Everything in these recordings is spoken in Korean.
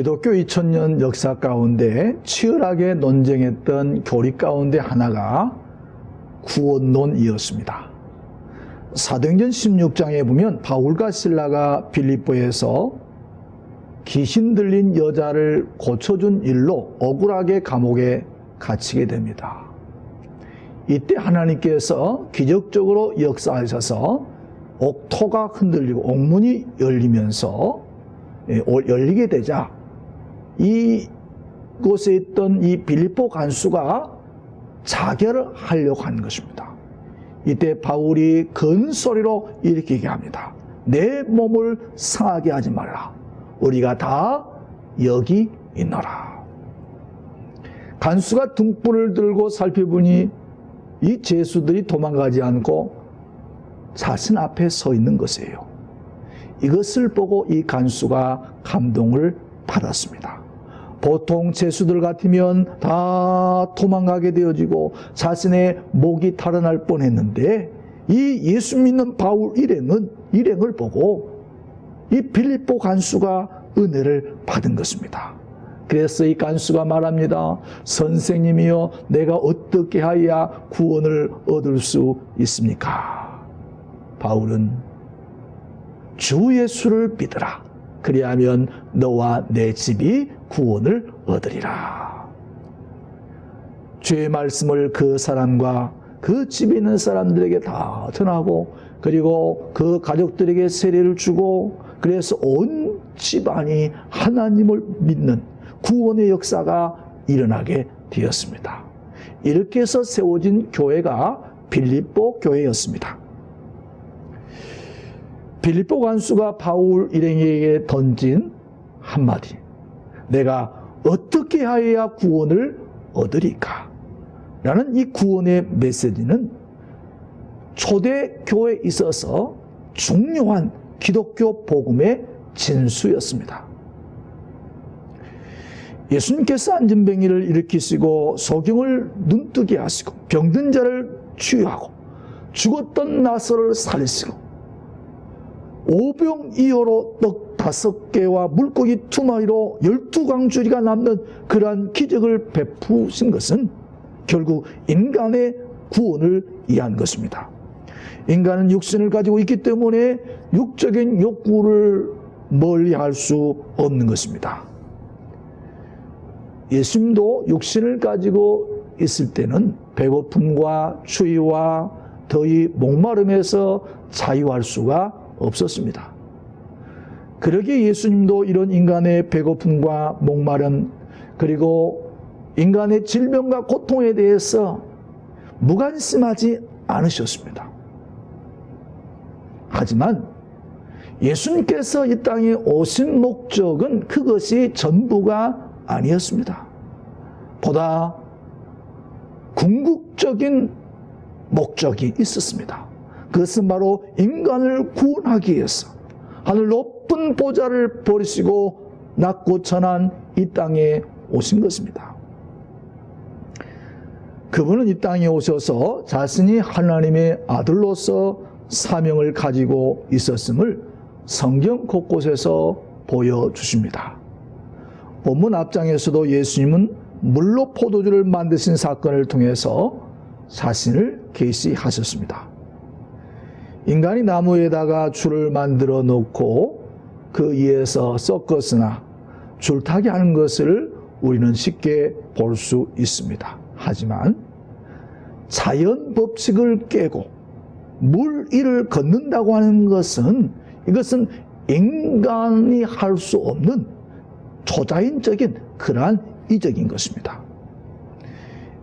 기독교 2000년 역사 가운데 치열하게 논쟁했던 교리 가운데 하나가 구원론이었습니다. 사도행전 16장에 보면 바울과 실라가 빌립보에서 귀신 들린 여자를 고쳐준 일로 억울하게 감옥에 갇히게 됩니다. 이때 하나님께서 기적적으로 역사하셔서 옥토가 흔들리고 옥문이 열리게 되자 이곳에 있던 이 빌립보 간수가 자결을 하려고 하는 것입니다. 이때 바울이 큰 소리로 이렇게 얘기합니다. 내 몸을 상하게 하지 말라. 우리가 다 여기 있노라. 간수가 등불을 들고 살펴보니 이 죄수들이 도망가지 않고 자신 앞에 서 있는 것이에요. 이것을 보고 이 간수가 감동을 받았습니다. 보통 죄수들 같으면 다 도망가게 되어지고 자신의 목이 탈환할 뻔했는데 이 예수 믿는 바울 일행을 보고 이 빌립보 간수가 은혜를 받은 것입니다. 그래서 이 간수가 말합니다. 선생님이여, 내가 어떻게 하여야 구원을 얻을 수 있습니까? 바울은 주 예수를 믿으라. 그리하면 너와 내 집이 구원을 얻으리라. 주의 말씀을 그 사람과 그 집에 있는 사람들에게 다 전하고, 그리고 그 가족들에게 세례를 주고, 그래서 온 집안이 하나님을 믿는 구원의 역사가 일어나게 되었습니다. 이렇게 해서 세워진 교회가 빌립보 교회였습니다. 빌립보 간수가 바울 일행에게 던진 한마디, 내가 어떻게 하여야 구원을 얻으리까? 라는 이 구원의 메시지는 초대교회에 있어서 중요한 기독교 복음의 진수였습니다. 예수님께서 안진뱅이를 일으키시고 소경을 눈뜨게 하시고 병든 자를 치유하고 죽었던 나사로를 살리시고 오병이어로 떡 5개와 물고기 2마리로 12광주리가 남는 그러한 기적을 베푸신 것은 결국 인간의 구원을 위한 것입니다. 인간은 육신을 가지고 있기 때문에 육적인 욕구를 멀리할 수 없는 것입니다. 예수님도 육신을 가지고 있을 때는 배고픔과 추위와 더위, 목마름에서 자유할 수가 없었습니다. 그러기에 예수님도 이런 인간의 배고픔과 목마름, 그리고 인간의 질병과 고통에 대해서 무관심하지 않으셨습니다. 하지만 예수님께서 이 땅에 오신 목적은 그것이 전부가 아니었습니다. 보다 궁극적인 목적이 있었습니다. 그것은 바로 인간을 구원하기 위해서 하늘 높은 보좌를 버리시고 낮고 천한 이 땅에 오신 것입니다. 그분은 이 땅에 오셔서 자신이 하나님의 아들로서 사명을 가지고 있었음을 성경 곳곳에서 보여주십니다. 본문 앞장에서도 예수님은 물로 포도주를 만드신 사건을 통해서 자신을 계시하셨습니다. 인간이 나무에다가 줄을 만들어 놓고 그 위에서 섞었으나 줄타기 하는 것을 우리는 쉽게 볼 수 있습니다. 하지만 자연 법칙을 깨고 물 위를 걷는다고 하는 것은 이것은 인간이 할 수 없는 초자연적인 그러한 이적인 것입니다.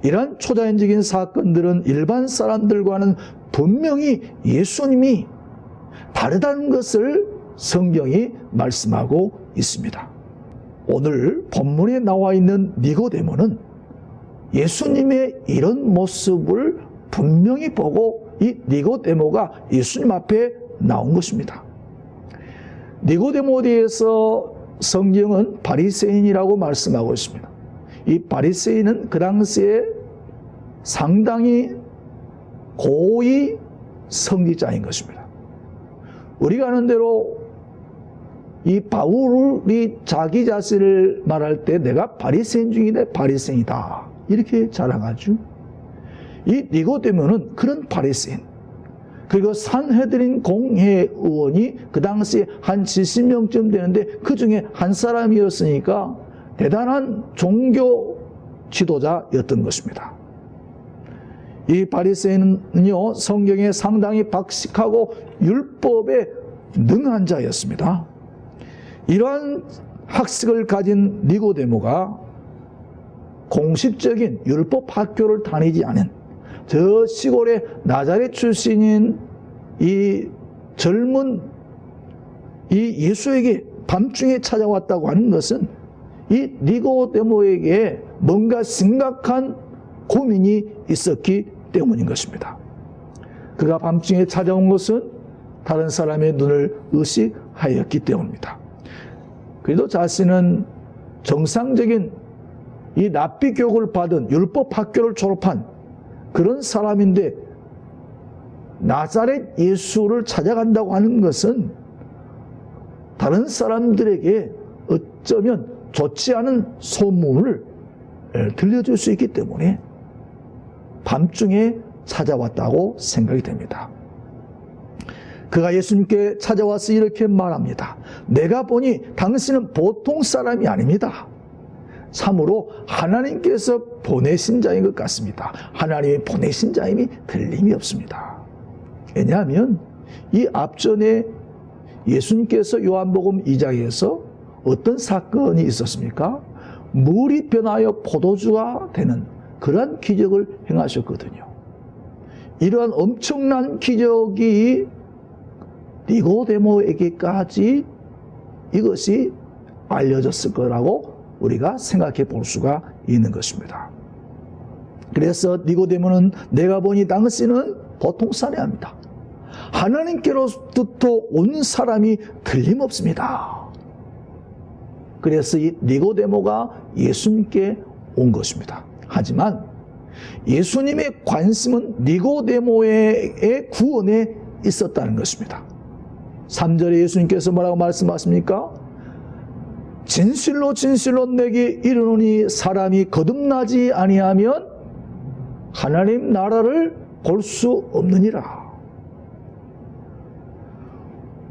이러한 초자연적인 사건들은 일반 사람들과는 분명히 예수님이 다르다는 것을 성경이 말씀하고 있습니다. 오늘 본문에 나와 있는 니고데모는 예수님의 이런 모습을 분명히 보고 이 니고데모가 예수님 앞에 나온 것입니다. 니고데모에 대해서 성경은 바리새인이라고 말씀하고 있습니다. 이 바리새인은 그 당시에 상당히 고위 성직자인 것입니다. 우리가 아는 대로 이 바울이 자기 자신을 말할 때 내가 바리새인 중에 바리새인이다 이렇게 자랑하죠. 이 니고데모는 그런 바리새인, 그리고 산헤드린 공회의원이 그 당시에 한 70명쯤 되는데 그 중에 한 사람이었으니까 대단한 종교 지도자였던 것입니다. 이 바리새인은요, 성경에 상당히 박식하고 율법에 능한 자였습니다. 이러한 학식을 가진 니고데모가 공식적인 율법 학교를 다니지 않은 저 시골의 나자렛 출신인 이 젊은 이 예수에게 밤중에 찾아왔다고 하는 것은 이 니고데모에게 뭔가 심각한 고민이 있었기 때문인 것입니다. 그가 밤중에 찾아온 것은 다른 사람의 눈을 의식하였기 때문입니다. 그래도 자신은 정상적인 이 랍비 교육을 받은 율법 학교를 졸업한 그런 사람인데 나사렛 예수를 찾아간다고 하는 것은 다른 사람들에게 어쩌면 좋지 않은 소문을 들려줄 수 있기 때문에 밤중에 찾아왔다고 생각이 됩니다. 그가 예수님께 찾아와서 이렇게 말합니다. 내가 보니 당신은 보통 사람이 아닙니다. 참으로 하나님께서 보내신 자인 것 같습니다. 하나님이 보내신 자임이 틀림이 없습니다. 왜냐하면 이 앞전에 예수님께서 요한복음 2장에서 어떤 사건이 있었습니까? 물이 변하여 포도주가 되는 그러한 기적을 행하셨거든요. 이러한 엄청난 기적이 니고데모에게까지 이것이 알려졌을 거라고 우리가 생각해 볼 수가 있는 것입니다. 그래서 니고데모는 내가 보니 당신은 보통 사람이 아닙니다. 하나님께로부터 온 사람이 틀림없습니다. 그래서 이 니고데모가 예수님께 온 것입니다. 하지만 예수님의 관심은 니고데모의 구원에 있었다는 것입니다. 3절에 예수님께서 뭐라고 말씀하십니까? 진실로 진실로 내게 이르노니 사람이 거듭나지 아니하면 하나님 나라를 볼 수 없느니라.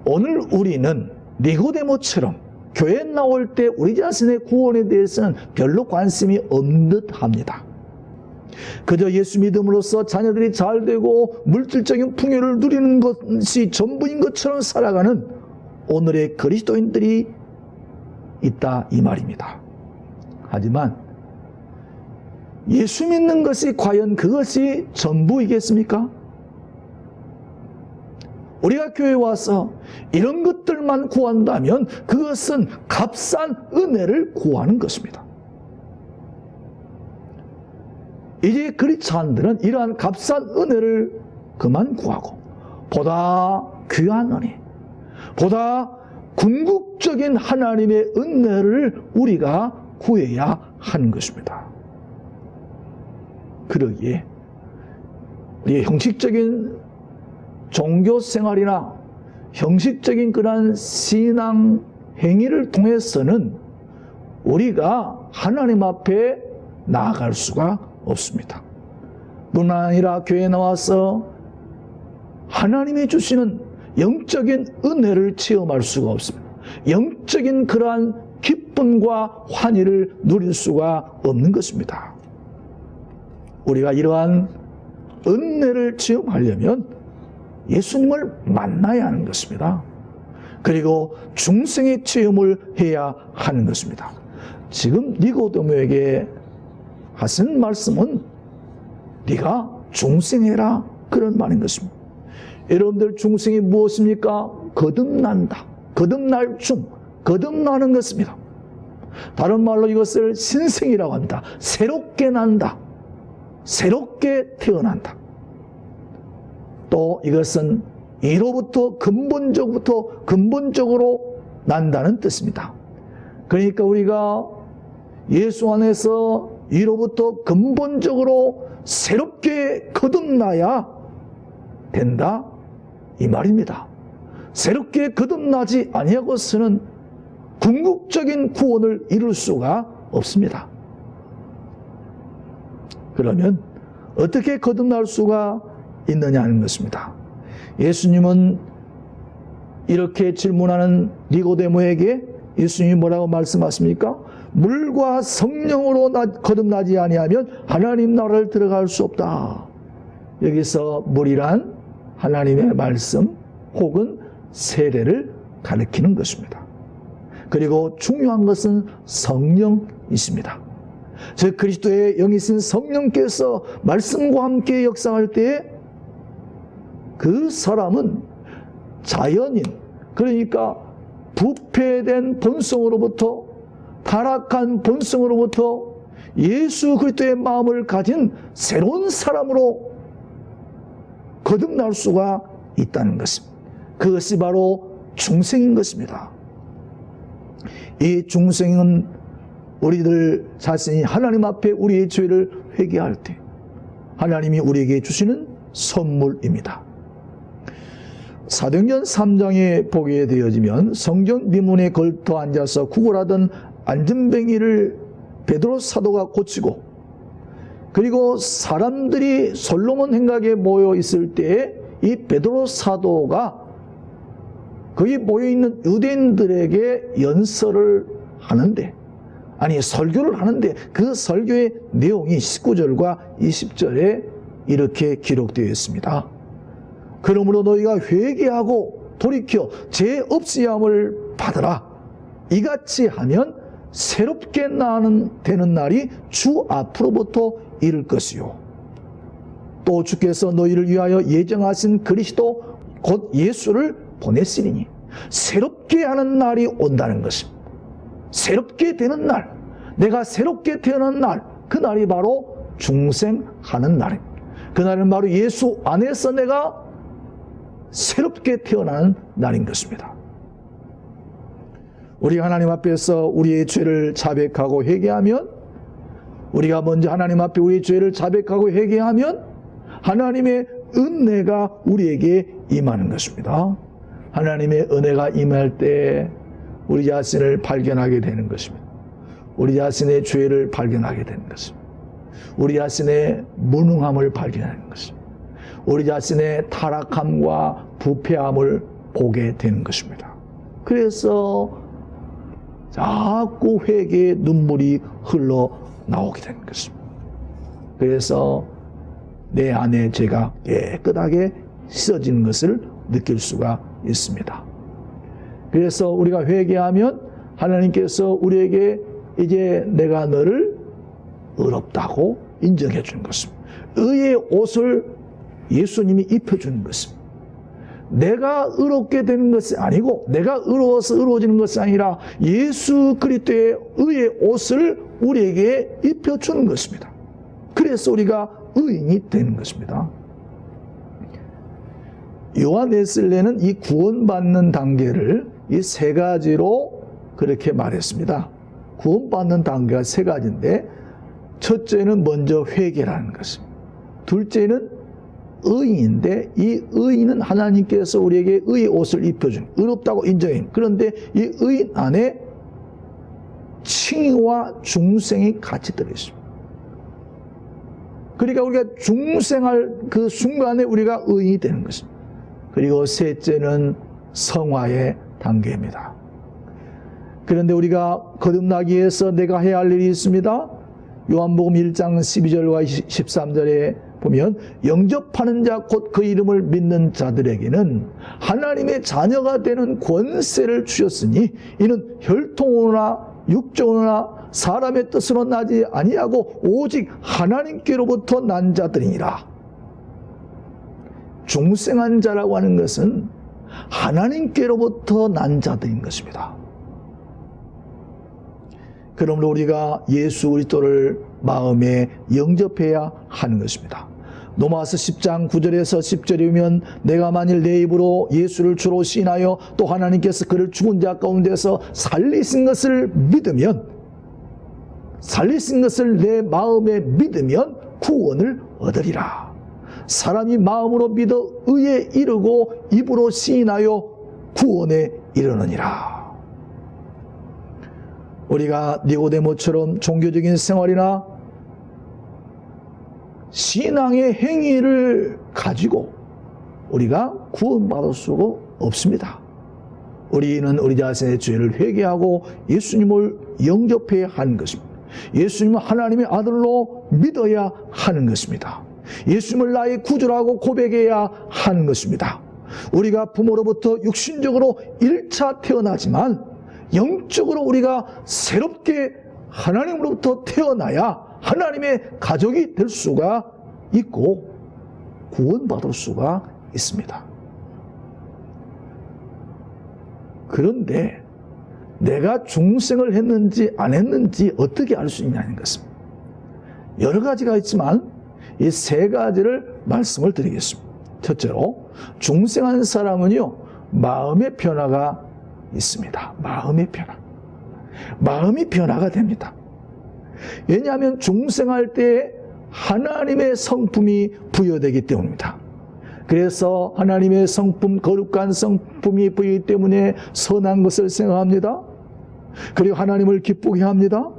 오늘 우리는 니고데모처럼 교회에 나올 때 우리 자신의 구원에 대해서는 별로 관심이 없는 듯 합니다. 그저 예수 믿음으로써 자녀들이 잘 되고 물질적인 풍요를 누리는 것이 전부인 것처럼 살아가는 오늘의 그리스도인들이 있다 이 말입니다. 하지만 예수 믿는 것이 과연 그것이 전부이겠습니까? 우리가 교회에 와서 이런 것들만 구한다면 그것은 값싼 은혜를 구하는 것입니다. 이제 그리스도인들은 이러한 값싼 은혜를 그만 구하고 보다 귀한 은혜, 보다 궁극적인 하나님의 은혜를 우리가 구해야 하는 것입니다. 그러기에 우리의 형식적인 종교 생활이나 형식적인 그러한 신앙 행위를 통해서는 우리가 하나님 앞에 나아갈 수가 없습니다. 뿐 아니라 교회에 나와서 하나님이 주시는 영적인 은혜를 체험할 수가 없습니다. 영적인 그러한 기쁨과 환희를 누릴 수가 없는 것입니다. 우리가 이러한 은혜를 체험하려면 예수님을 만나야 하는 것입니다. 그리고 중생의 체험을 해야 하는 것입니다. 지금 니고데모에게 하신 말씀은 네가 중생해라 그런 말인 것입니다. 여러분들 중생이 무엇입니까? 거듭난다. 거듭날 중, 거듭나는 것입니다. 다른 말로 이것을 신생이라고 합니다. 새롭게 난다. 새롭게 태어난다. 또 이것은 이로부터 근본적으로 난다는 뜻입니다. 그러니까 우리가 예수 안에서 이로부터 근본적으로 새롭게 거듭나야 된다 이 말입니다. 새롭게 거듭나지 아니하고서는 궁극적인 구원을 이룰 수가 없습니다. 그러면 어떻게 거듭날 수가 있느냐는 것입니다. 예수님은 이렇게 질문하는 니고데모에게 예수님이 뭐라고 말씀하십니까? 물과 성령으로 거듭나지 아니하면 하나님 나라를 들어갈 수 없다. 여기서 물이란 하나님의 말씀 혹은 세례를 가리키는 것입니다. 그리고 중요한 것은 성령이십니다. 즉 그리스도의 영이신 성령께서 말씀과 함께 역사할 때 그 사람은 자연인, 그러니까 부패된 본성으로부터, 타락한 본성으로부터 예수 그리스도의 마음을 가진 새로운 사람으로 거듭날 수가 있다는 것입니다. 그것이 바로 중생인 것입니다. 이 중생은 우리들 자신이 하나님 앞에 우리의 죄를 회개할 때 하나님이 우리에게 주시는 선물입니다. 사도행전 3장에 보게 되어지면 성전 미문에 걸터 앉아서 구걸하던 안전뱅이를 베드로 사도가 고치고, 그리고 사람들이 솔로몬 행각에 모여 있을 때 이 베드로 사도가 거기 모여있는 유대인들에게 연설을 하는데, 아니 설교를 하는데 그 설교의 내용이 19절과 20절에 이렇게 기록되어 있습니다. 그러므로 너희가 회개하고 돌이켜 죄 없이 함을 받으라. 이같이 하면 새롭게 되는 날이 주 앞으로부터 이를 것이요. 또 주께서 너희를 위하여 예정하신 그리스도 곧 예수를 보냈으리니 새롭게 하는 날이 온다는 것입니다. 새롭게 되는 날, 내가 새롭게 태어난 날, 그 날이 바로 중생하는 날입니다. 그 날은 바로 예수 안에서 내가 새롭게 태어나는 날인 것입니다. 우리가 하나님 앞에서 우리의 죄를 자백하고 회개하면, 우리가 먼저 하나님 앞에 우리의 죄를 자백하고 회개하면 하나님의 은혜가 우리에게 임하는 것입니다. 하나님의 은혜가 임할 때 우리 자신을 발견하게 되는 것입니다. 우리 자신의 죄를 발견하게 되는 것입니다. 우리 자신의 무능함을 발견하는 것입니다. 우리 자신의 타락함과 부패함을 보게 되는 것입니다. 그래서 자꾸 회개의 눈물이 흘러나오게 되는 것입니다. 그래서 내 안에 죄가 깨끗하게 씻어지는 것을 느낄 수가 있습니다. 그래서 우리가 회개하면 하나님께서 우리에게 이제 내가 너를 의롭다고 인정해 주는 것입니다. 의의 옷을 예수님이 입혀주는 것입니다. 내가 의롭게 되는 것이 아니고, 내가 의로워서 의로워지는 것이 아니라 예수 그리스도의 의의 옷을 우리에게 입혀주는 것입니다. 그래서 우리가 의인이 되는 것입니다. 요한 웨슬레는 이 구원받는 단계를 이 세 가지로 그렇게 말했습니다. 구원받는 단계가 세 가지인데, 첫째는 먼저 회개라는 것입니다. 둘째는 의인인데, 이 의인은 하나님께서 우리에게 의의 옷을 입혀준, 의롭다고 인정해. 그런데 이 의인 안에 칭의와 중생이 같이 들어있습니다. 그러니까 우리가 중생할 그 순간에 우리가 의인이 되는 것입니다. 그리고 셋째는 성화의 단계입니다. 그런데 우리가 거듭나기 위해서 내가 해야 할 일이 있습니다. 요한복음 1장 12절과 13절에 보면 영접하는 자 곧 그 이름을 믿는 자들에게는 하나님의 자녀가 되는 권세를 주셨으니 이는 혈통으로나 육정으로나 사람의 뜻으로 나지 아니하고 오직 하나님께로부터 난 자들이니라. 중생한 자라고 하는 것은 하나님께로부터 난 자들인 것입니다. 그러므로 우리가 예수 그리스도를 마음에 영접해야 하는 것입니다. 로마서 10장 9절에서 10절에 보면 내가 만일 내 입으로 예수를 주로 시인하여 또 하나님께서 그를 죽은 자 가운데서 살리신 것을 믿으면, 살리신 것을 내 마음에 믿으면 구원을 얻으리라. 사람이 마음으로 믿어 의에 이르고 입으로 시인하여 구원에 이르느니라. 우리가 니고데모처럼 종교적인 생활이나 신앙의 행위를 가지고 우리가 구원받을 수가 없습니다. 우리는 우리 자신의 죄를 회개하고 예수님을 영접해야 하는 것입니다. 예수님을 하나님의 아들로 믿어야 하는 것입니다. 예수님을 나의 구주라고 고백해야 하는 것입니다. 우리가 부모로부터 육신적으로 1차 태어나지만 영적으로 우리가 새롭게 하나님으로부터 태어나야 하나님의 가족이 될 수가 있고 구원받을 수가 있습니다. 그런데 내가 중생을 했는지 안 했는지 어떻게 알 수 있냐는 것입니다. 여러 가지가 있지만 이 세 가지를 말씀을 드리겠습니다. 첫째로 중생한 사람은요, 마음의 변화가 있습니다. 마음의 변화. 마음이 변화가 됩니다. 왜냐하면 중생할 때 하나님의 성품이 부여되기 때문입니다. 그래서 하나님의 성품, 거룩한 성품이 부여되기 때문에 선한 것을 생각합니다. 그리고 하나님을 기쁘게 합니다.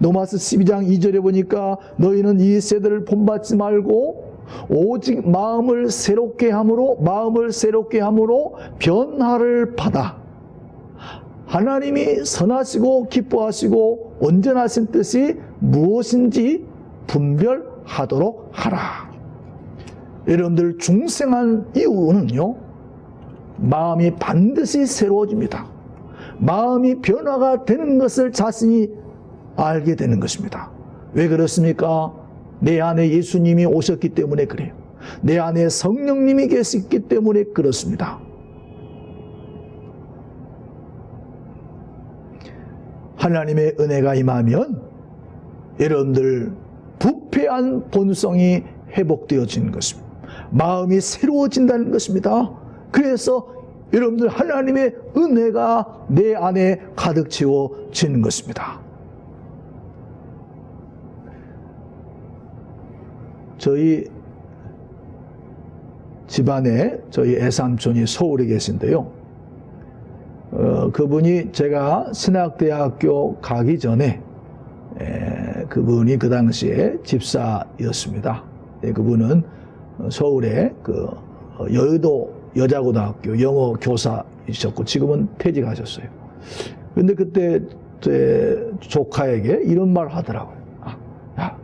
로마서 12장 2절에 보니까 너희는 이 세대를 본받지 말고 오직 마음을 새롭게 함으로 변화를 받아 하나님이 선하시고 기뻐하시고 온전하신 뜻이 무엇인지 분별하도록 하라. 여러분들 중생한 이후는요, 마음이 반드시 새로워집니다. 마음이 변화가 되는 것을 자신이 알게 되는 것입니다. 왜 그렇습니까? 내 안에 예수님이 오셨기 때문에 그래요. 내 안에 성령님이 계시기 때문에 그렇습니다. 하나님의 은혜가 임하면 여러분들 부패한 본성이 회복되어지는 것입니다. 마음이 새로워진다는 것입니다. 그래서 여러분들 하나님의 은혜가 내 안에 가득 채워지는 것입니다. 저희 집안에 저희 애삼촌이 서울에 계신데요. 그분이 제가 신학대학교 가기 전에 그분이 그 당시에 집사였습니다. 그분은 서울의 그 여의도 여자고등학교 영어 교사이셨고 지금은 퇴직하셨어요. 그런데 그때 제 조카에게 이런 말 하더라고요. 야,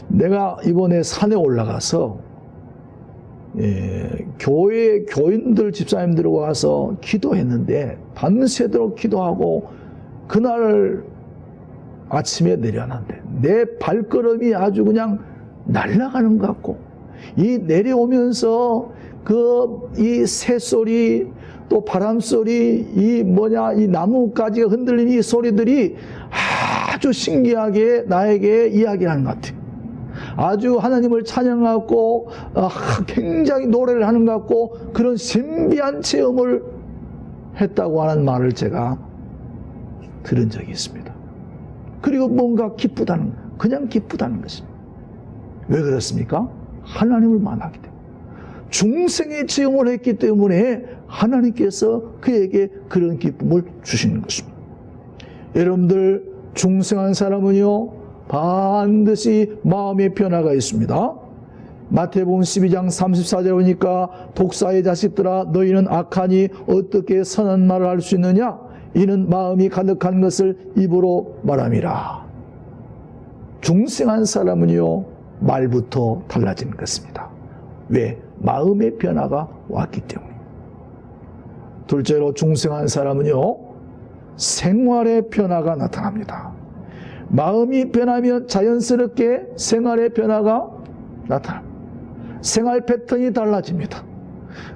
내가 이번에 산에 올라가서 교회 교인들 집사님들 와서 기도했는데 밤새도록 기도하고 그날 아침에 내려놨는데 내 발걸음이 아주 그냥 날아가는 것 같고 이 내려오면서 이 새소리 또 바람소리 이 나뭇가지가 흔들리는 이 소리들이 아주 신기하게 나에게 이야기하는 것 같아요. 아주 하나님을 찬양하고 굉장히 노래를 하는 것 같고 그런 신비한 체험을 했다고 하는 말을 제가 들은 적이 있습니다. 그리고 뭔가 기쁘다는, 그냥 기쁘다는 것입니다. 왜 그렇습니까? 하나님을 만나기 때문에. 중생의 체험을 했기 때문에 하나님께서 그에게 그런 기쁨을 주시는 것입니다. 여러분들 중생한 사람은요 반드시 마음의 변화가 있습니다. 마태복음 12장 34절에 보니까 독사의 자식들아 너희는 악하니 어떻게 선한 말을 할 수 있느냐? 이는 마음이 가득한 것을 입으로 말함이라. 중생한 사람은요 말부터 달라지는 것입니다. 왜? 마음의 변화가 왔기 때문에. 둘째로 중생한 사람은요 생활의 변화가 나타납니다. 마음이 변하면 자연스럽게 생활의 변화가 나타납니다. 생활 패턴이 달라집니다.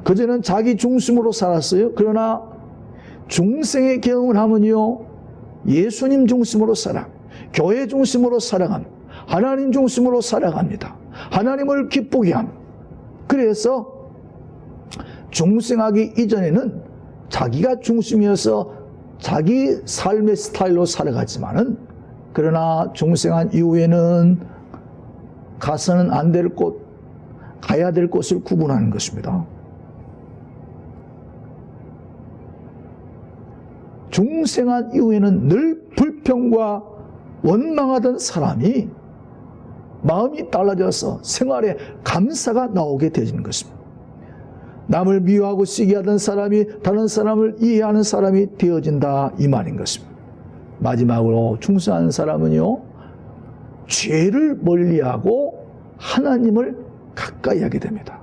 그전에는 자기 중심으로 살았어요. 그러나 중생의 경험을 하면요 예수님 중심으로 살아, 교회 중심으로 살아갑니다. 하나님 중심으로 살아갑니다. 하나님을 기쁘게 합니다. 그래서 중생하기 이전에는 자기가 중심이어서 자기 삶의 스타일로 살아갔지만은 그러나 중생한 이후에는 가서는 안 될 곳, 가야 될 곳을 구분하는 것입니다. 중생한 이후에는 늘 불평과 원망하던 사람이 마음이 달라져서 생활에 감사가 나오게 되는 것입니다. 남을 미워하고 시기하던 사람이 다른 사람을 이해하는 사람이 되어진다, 이 말인 것입니다. 마지막으로 중생한 사람은요, 죄를 멀리하고 하나님을 가까이 하게 됩니다.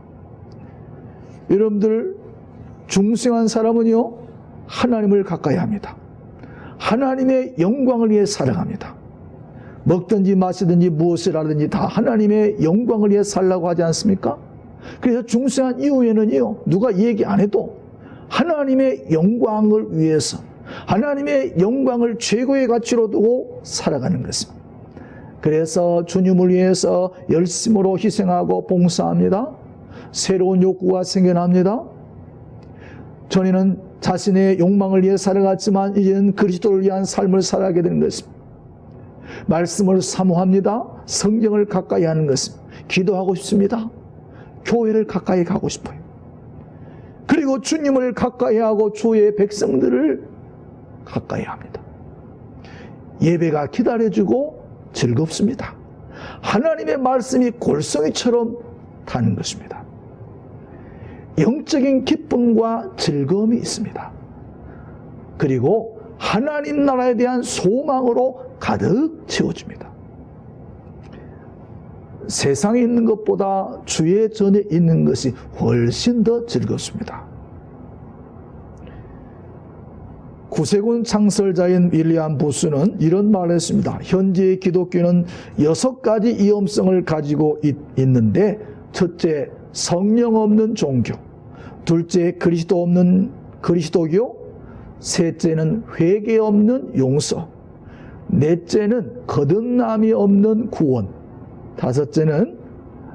여러분들, 중생한 사람은요, 하나님을 가까이 합니다. 하나님의 영광을 위해 살아갑니다. 먹든지 마시든지 무엇을 하든지 다 하나님의 영광을 위해 살라고 하지 않습니까? 그래서 중생한 이후에는요, 누가 얘기 안 해도 하나님의 영광을 위해서, 하나님의 영광을 최고의 가치로 두고 살아가는 것입니다. 그래서 주님을 위해서 열심으로 희생하고 봉사합니다. 새로운 욕구가 생겨납니다. 전에는 자신의 욕망을 위해 살아갔지만 이제는 그리스도를 위한 삶을 살아가게 되는 것입니다. 말씀을 사모합니다. 성경을 가까이 하는 것입니다. 기도하고 싶습니다. 교회를 가까이 가고 싶어요. 그리고 주님을 가까이 하고 주의 백성들을 가까이 합니다. 예배가 기다려지고 즐겁습니다. 하나님의 말씀이 골성이처럼 타는 것입니다. 영적인 기쁨과 즐거움이 있습니다. 그리고 하나님 나라에 대한 소망으로 가득 채워집니다. 세상에 있는 것보다 주의 전에 있는 것이 훨씬 더 즐겁습니다. 구세군 창설자인 윌리엄 부스는 이런 말을 했습니다. 현재의 기독교는 6가지 위험성을 가지고 있는데, 첫째, 성령 없는 종교, 둘째, 그리스도 없는 그리스도교, 셋째는 회개 없는 용서, 넷째는 거듭남이 없는 구원, 다섯째는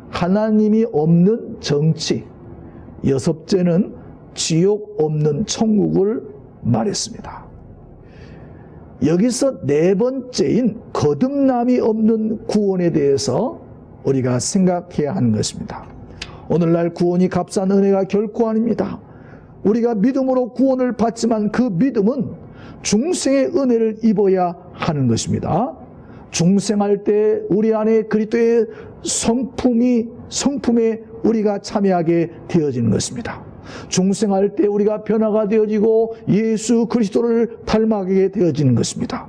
하나님이 없는 정치, 여섯째는 지옥 없는 천국을 말했습니다. 여기서 네 번째인 거듭남이 없는 구원에 대해서 우리가 생각해야 하는 것입니다. 오늘날 구원이 값싼 은혜가 결코 아닙니다. 우리가 믿음으로 구원을 받지만 그 믿음은 중생의 은혜를 입어야 하는 것입니다. 중생할 때 우리 안에 그리스도의 성품에 우리가 참여하게 되어지는 것입니다. 중생할 때 우리가 변화가 되어지고 예수 그리스도를 닮아가게 되어지는 것입니다.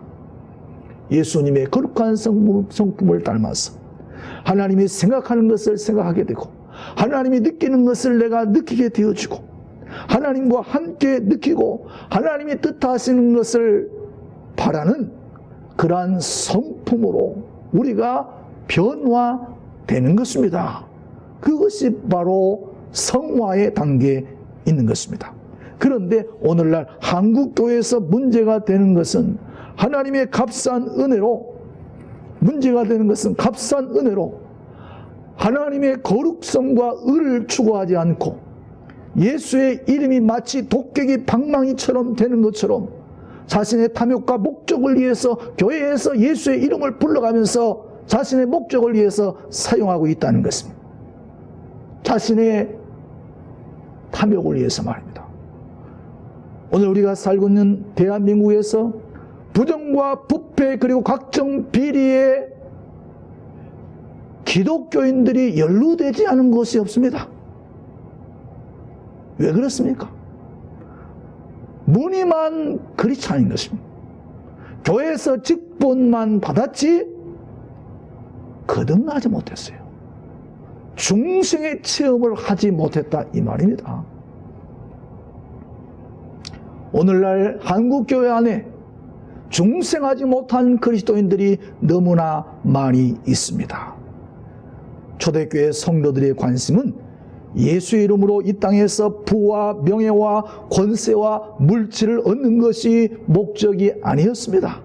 예수님의 거룩한 성품을 닮아서 하나님이 생각하는 것을 생각하게 되고, 하나님이 느끼는 것을 내가 느끼게 되어지고, 하나님과 함께 느끼고 하나님이 뜻하시는 것을 바라는 그러한 성품으로 우리가 변화되는 것입니다. 그것이 바로 성화의 단계에 있는 것입니다. 그런데 오늘날 한국교회에서 문제가 되는 것은 하나님의 값싼 은혜로, 문제가 되는 것은 값싼 은혜로 하나님의 거룩성과 의를 추구하지 않고 예수의 이름이 마치 독객이 방망이처럼 되는 것처럼 자신의 탐욕과 목적을 위해서 교회에서 예수의 이름을 불러가면서 자신의 목적을 위해서 사용하고 있다는 것입니다. 자신의 탐욕을 위해서 말입니다. 오늘 우리가 살고 있는 대한민국에서 부정과 부패 그리고 각종 비리에 기독교인들이 연루되지 않은 것이 없습니다. 왜 그렇습니까? 무늬만 크리스찬인 것입니다. 교회에서 직분만 받았지 거듭나지 못했어요. 중생의 체험을 하지 못했다, 이 말입니다. 오늘날 한국교회 안에 중생하지 못한 그리스도인들이 너무나 많이 있습니다. 초대교회 성도들의 관심은 예수의 이름으로 이 땅에서 부와 명예와 권세와 물질을 얻는 것이 목적이 아니었습니다.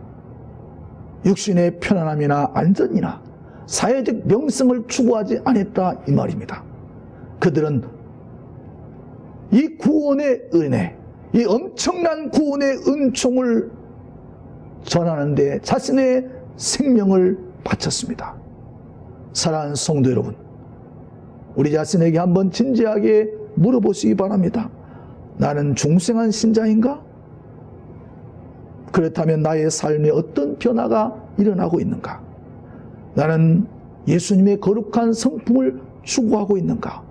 육신의 편안함이나 안전이나 사회적 명성을 추구하지 않았다, 이 말입니다. 그들은 이 구원의 은혜, 이 엄청난 구원의 은총을 전하는데 자신의 생명을 바쳤습니다. 사랑하는 성도 여러분, 우리 자신에게 한번 진지하게 물어보시기 바랍니다. 나는 중생한 신자인가? 그렇다면 나의 삶에 어떤 변화가 일어나고 있는가? 나는 예수님의 거룩한 성품을 추구하고 있는가?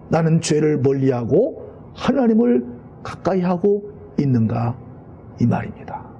나는 죄를 멀리하고 하나님을 가까이 하고 있는가? 이 말입니다.